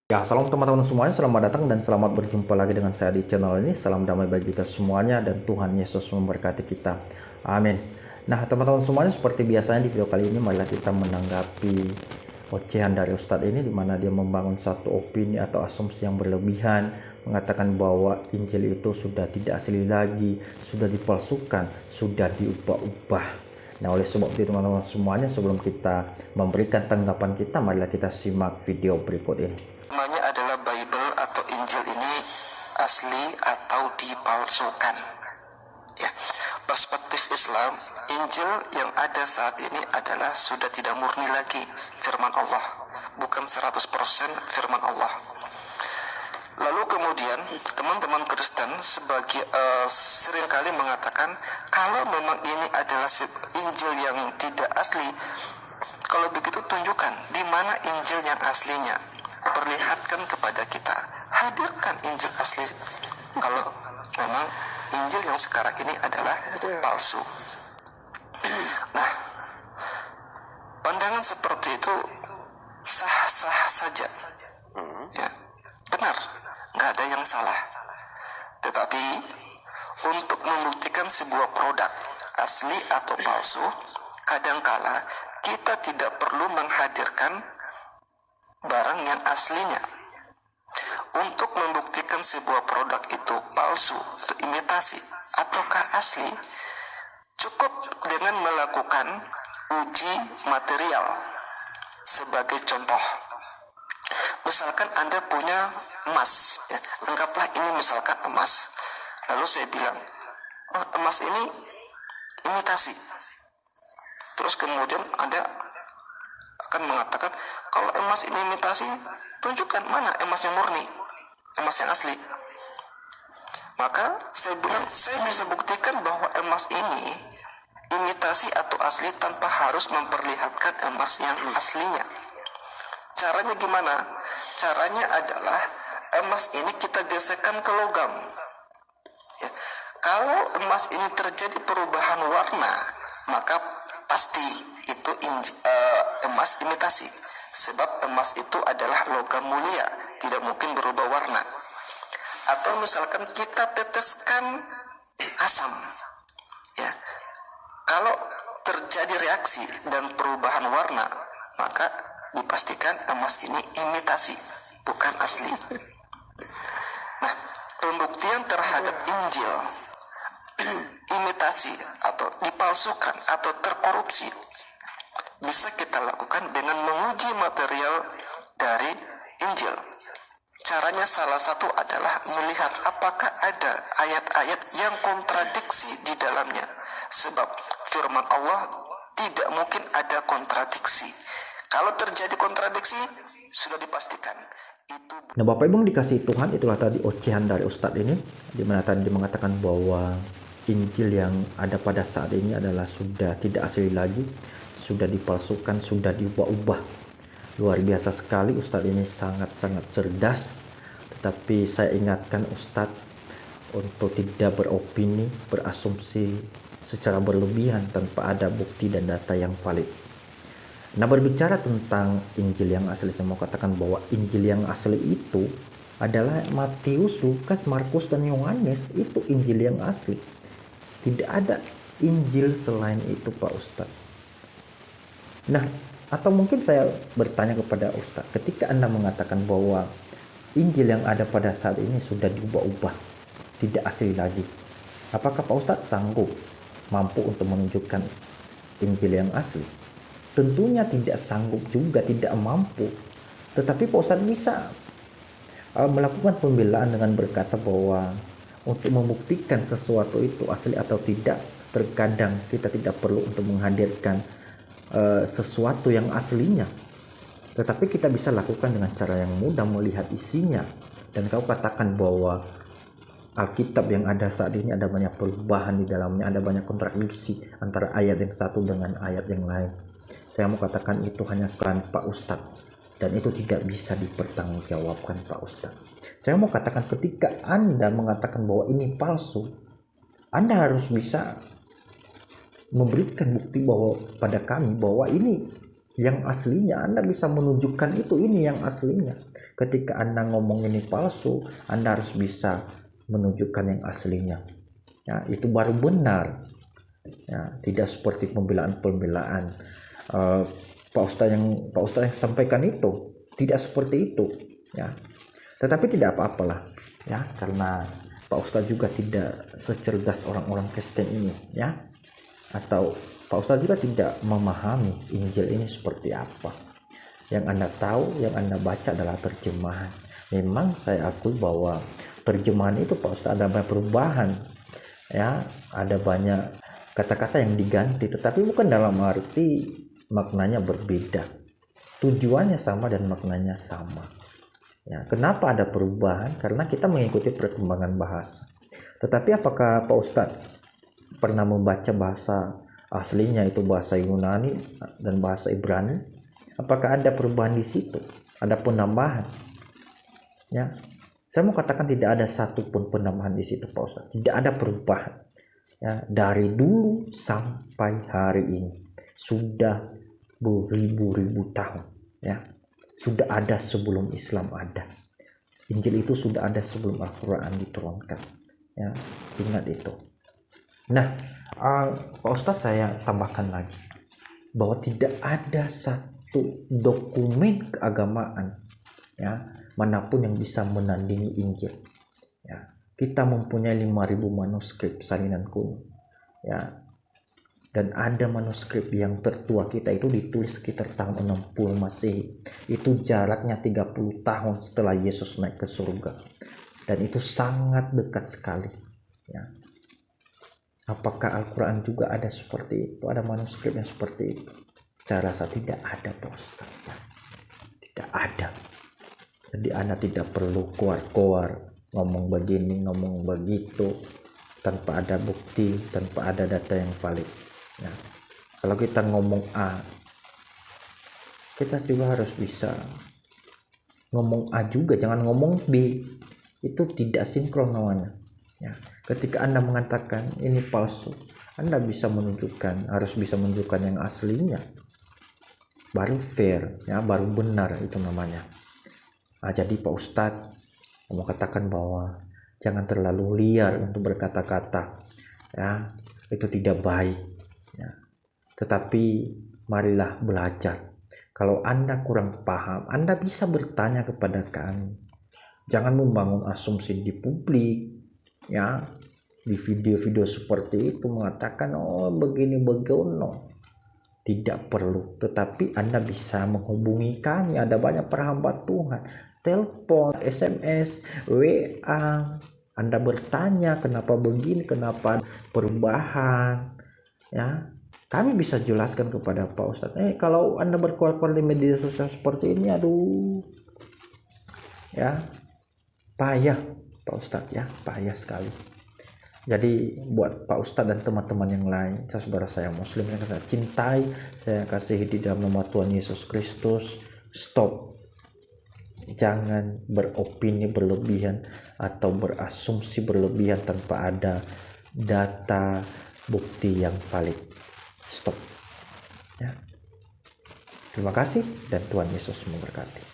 Ya, salam teman-teman semuanya, selamat datang dan selamat berjumpa lagi dengan saya di channel ini. Salam damai bagi kita semuanya dan Tuhan Yesus memberkati kita. Amin. Nah, teman-teman semuanya, seperti biasanya di video kali ini marilah kita menanggapi ocehan dari Ustadz ini, di mana dia membangun satu opini atau asumsi yang berlebihan, mengatakan bahwa Injil itu sudah tidak asli lagi, sudah dipalsukan, sudah diubah-ubah. Nah, oleh sebab itu teman-teman semuanya, sebelum kita memberikan tanggapan kita, marilah kita simak video berikut ini. Namanya adalah Bible atau Injil ini asli atau dipalsukan. Ya, perspektif Islam, Injil yang ada saat ini adalah sudah tidak murni lagi firman Allah, bukan 100% firman Allah. Lalu kemudian teman-teman Kristen seringkali mengatakan kalau memang ini adalah Injil yang tidak asli, kalau begitu tunjukkan di mana Injil yang aslinya. Perlihatkan kepada kita, hadirkan Injil asli kalau memang Injil yang sekarang ini adalah palsu. Nah, pandangan seperti itu sah-sah saja, ya, benar, nggak ada yang salah. Tetapi untuk membuktikan sebuah produk asli atau palsu, kadangkala kita tidak perlu menghadirkan barang yang aslinya. Untuk membuktikan sebuah produk itu palsu atau imitasi ataukah asli, cukup dengan melakukan uji material. Sebagai contoh, misalkan Anda punya emas, ya, anggaplah ini misalkan emas, lalu saya bilang, oh, emas ini imitasi. Terus kemudian Anda akan mengatakan, kalau emas ini imitasi, tunjukkan mana emas yang murni, emas yang asli. Maka saya bilang, saya bisa buktikan bahwa emas ini imitasi atau asli tanpa harus memperlihatkan emas yang aslinya. Caranya gimana? Caranya adalah emas ini kita gesekkan ke logam. Ya. Kalau emas ini terjadi perubahan warna, maka pasti itu emas imitasi. Sebab emas itu adalah logam mulia, tidak mungkin berubah warna. Atau misalkan kita teteskan asam, ya, kalau terjadi reaksi dan perubahan warna, maka dipastikan emas ini imitasi, bukan asli. Nah, pembuktian terhadap Injil imitasi atau dipalsukan atau terkorupsi bisa kita lakukan dengan menguji material dari Injil. Caranya salah satu adalah melihat apakah ada ayat-ayat yang kontradiksi di dalamnya. Sebab firman Allah tidak mungkin ada kontradiksi. Kalau terjadi kontradiksi, sudah dipastikan itu. Nah, Bapak Ibu dikasih Tuhan, itulah tadi ocehan dari Ustadz ini, di mana tadi mengatakan bahwa Injil yang ada pada saat ini adalah sudah tidak asli lagi, sudah dipalsukan, sudah diubah-ubah. Luar biasa sekali, Ustadz ini sangat-sangat cerdas. Tetapi saya ingatkan Ustadz untuk tidak beropini, berasumsi secara berlebihan tanpa ada bukti dan data yang valid. Nah, berbicara tentang Injil yang asli, saya mau katakan bahwa Injil yang asli itu adalah Matius, Lukas, Markus, dan Yohanes. Itu Injil yang asli. Tidak ada Injil selain itu, Pak Ustadz. Nah, atau mungkin saya bertanya kepada Ustadz, ketika Anda mengatakan bahwa Injil yang ada pada saat ini sudah diubah-ubah, tidak asli lagi, apakah Pak Ustadz sanggup, mampu untuk menunjukkan Injil yang asli? Tentunya tidak sanggup juga, tidak mampu. Tetapi Pak Ustadz bisa melakukan pembelaan dengan berkata bahwa untuk membuktikan sesuatu itu asli atau tidak, terkadang kita tidak perlu untuk menghadirkan sesuatu yang aslinya, tetapi kita bisa lakukan dengan cara yang mudah, melihat isinya. Dan kau katakan bahwa Alkitab yang ada saat ini ada banyak perubahan di dalamnya, ada banyak kontradiksi antara ayat yang satu dengan ayat yang lain. Saya mau katakan itu hanya klaim Pak Ustadz, dan itu tidak bisa dipertanggungjawabkan Pak Ustadz. Saya mau katakan ketika Anda mengatakan bahwa ini palsu, Anda harus bisa memberikan bukti bahwa pada kami bahwa ini yang aslinya. Anda bisa menunjukkan itu, ini yang aslinya. Ketika Anda ngomong ini palsu, Anda harus bisa menunjukkan yang aslinya. Ya, itu baru benar. Ya, tidak seperti pembelaan-pembelaan Pak Ustadz yang sampaikan itu tidak seperti itu. Ya, tetapi tidak apa-apalah. Ya, karena Pak Ustadz juga tidak secerdas orang-orang Kristen ini. Ya, atau Pak Ustadz juga tidak memahami Injil ini seperti apa. Yang Anda tahu, yang Anda baca adalah terjemahan. Memang saya akui bahwa terjemahan itu Pak Ustadz ada banyak perubahan. Ya, ada banyak kata-kata yang diganti, tetapi bukan dalam arti maknanya berbeda. Tujuannya sama dan maknanya sama. Ya, kenapa ada perubahan? Karena kita mengikuti perkembangan bahasa. Tetapi apakah Pak Ustadz pernah membaca bahasa aslinya, itu bahasa Yunani dan bahasa Ibrani? Apakah ada perubahan di situ? Ada penambahan? Ya, saya mau katakan tidak ada satupun penambahan di situ, Pak Ustadz. Tidak ada perubahan. Ya, dari dulu sampai hari ini sudah beribu-ribu tahun. Ya, sudah ada sebelum Islam ada. Injil itu sudah ada sebelum Al-Quran diturunkan. Ya, ingat itu. Nah, Pak Ustadz saya tambahkan lagi bahwa tidak ada satu dokumen keagamaan ya manapun yang bisa menandingi Injil. Ya, kita mempunyai 5.000 manuskrip salinan kuno. Ya, dan ada manuskrip yang tertua kita itu ditulis sekitar tahun 60 Masehi. Itu jaraknya 30 tahun setelah Yesus naik ke surga. Dan itu sangat dekat sekali. Ya. Apakah Al-Quran juga ada seperti itu? Ada manuskrip yang seperti itu? Saya rasa tidak ada, Pak Ustaz. Tidak ada. Jadi Anda tidak perlu keluar-keluar ngomong begini, ngomong begitu tanpa ada bukti, tanpa ada data yang valid. Nah, kalau kita ngomong A, kita juga harus bisa ngomong A juga, jangan ngomong B. Itu tidak sinkron namanya. Ya, ketika Anda mengatakan ini palsu, Anda bisa menunjukkan, harus bisa menunjukkan yang aslinya. Baru fair, ya, baru benar itu namanya. Nah, jadi Pak Ustadz mau katakan bahwa jangan terlalu liar untuk berkata-kata, ya, itu tidak baik. Ya. Tetapi marilah belajar. Kalau Anda kurang paham, Anda bisa bertanya kepada kami. Jangan membangun asumsi di publik, ya, di video-video seperti itu mengatakan oh begini begono. Tidak perlu. Tetapi Anda bisa menghubungi kami. Ada banyak perhambat Tuhan. Telepon, SMS, WA. Anda bertanya kenapa begini, kenapa perubahan. Ya, kami bisa jelaskan kepada Pak Ustadz. Kalau Anda berkuar-kuar di media sosial seperti ini, aduh, ya, payah Pak Ustadz, ya, payah sekali. Jadi buat Pak Ustadz dan teman-teman yang lain, saudara saya Muslim yang saya cintai, saya kasihi di dalam nama Tuhan Yesus Kristus, stop. Jangan beropini berlebihan atau berasumsi berlebihan tanpa ada data bukti yang valid. Stop. Ya. Terima kasih dan Tuhan Yesus memberkati.